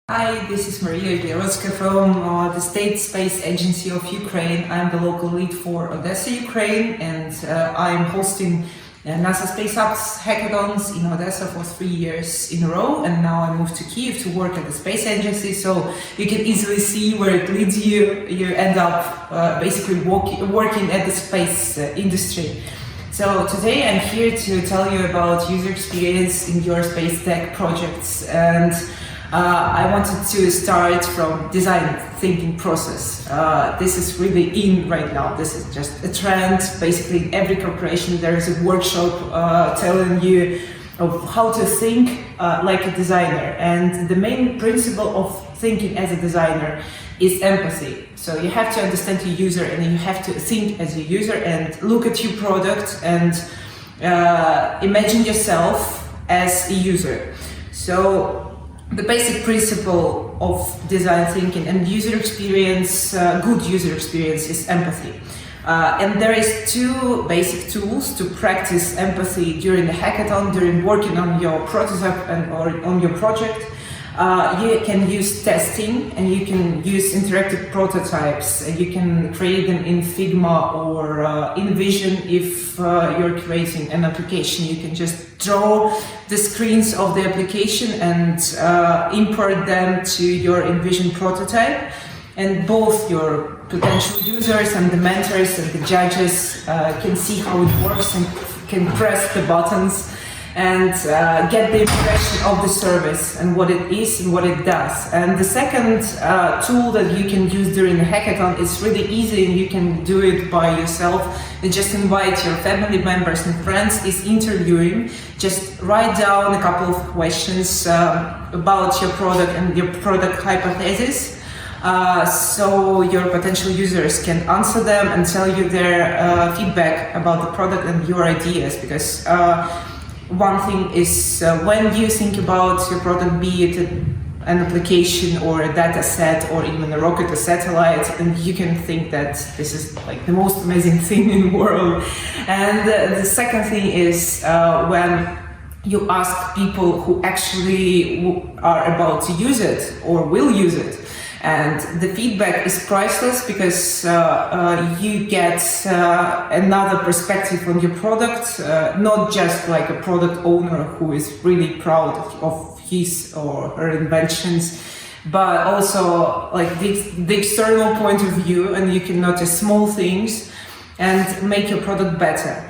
Hi, this is Maria Yarotska from the State Space Agency of Ukraine. I'm the local lead for Odesa, Ukraine, and I'm hosting NASA Space Apps hackathons in Odesa for 3 years in a row, and now I moved to Kiev to work at the Space Agency, so you can easily see where it leads you. You end up basically working at the space industry. So today I'm here to tell you about user experience in your space tech projects, and I wanted to start from design thinking process. This is really in right now. This is just a trend. Basically, in every corporation there is a workshop telling you of how to think like a designer. And the main principle of thinking as a designer is empathy. So you have to understand your user, and you have to think as a user and look at your product and imagine yourself as a user. So the basic principle of design thinking and user experience, good user experience, is empathy. And there is two basic tools to practice empathy during the hackathon, during working on your prototype or on your project. You can use testing, and you can use interactive prototypes, and you can create them in Figma or InVision. If you're creating an application, you can just draw the screens of the application and import them to your InVision prototype. And both your potential users and the mentors and the judges can see how it works and can press the buttons and get the impression of the service and what it is and what it does. And the second tool that you can use during the hackathon is really easy, and you can do it by yourself. And just invite your family members and friends, is interviewing. Just write down a couple of questions about your product and your product hypothesis. So your potential users can answer them and tell you their feedback about the product and your ideas, because one thing is when you think about your product, be it an application or a data set or even a rocket or satellite, and you can think that this is like the most amazing thing in the world. And the second thing is when you ask people who actually are about to use it or will use it. And the feedback is priceless, because you get another perspective on your product, not just like a product owner who is really proud of his or her inventions, but also like the external point of view, and you can notice small things and make your product better.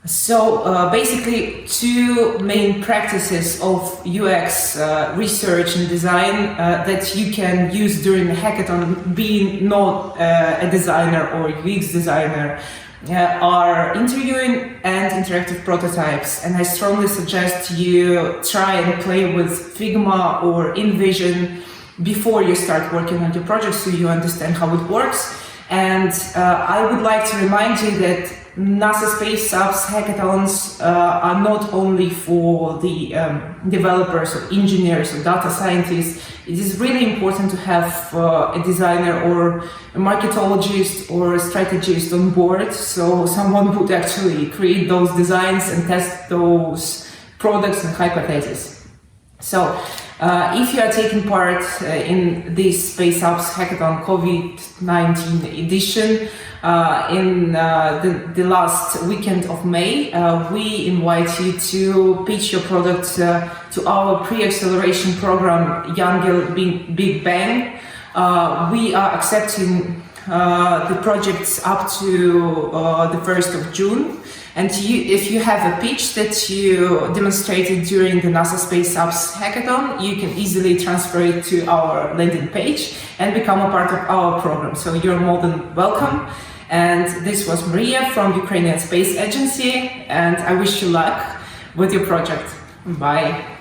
So basically, two main practices of UX research and design that you can use during the hackathon, being not a designer or UX designer, are interviewing and interactive prototypes. And I strongly suggest you try and play with Figma or InVision before you start working on your project, so you understand how it works. And I would like to remind you that NASA Space Apps hackathons are not only for the developers or engineers or data scientists. It is really important to have a designer or a marketologist or a strategist on board, so someone would actually create those designs and test those products and hypotheses. So if you are taking part in this Space Apps Hackathon COVID-19 edition in the last weekend of May, we invite you to pitch your product to our pre-acceleration program, Young Big Bang. We are accepting the projects up to the 1st of June. And if you have a pitch that you demonstrated during the NASA Space Apps Hackathon, you can easily transfer it to our landing page and become a part of our program. So you're more than welcome. And this was Maria from Ukrainian Space Agency, and I wish you luck with your project. Bye.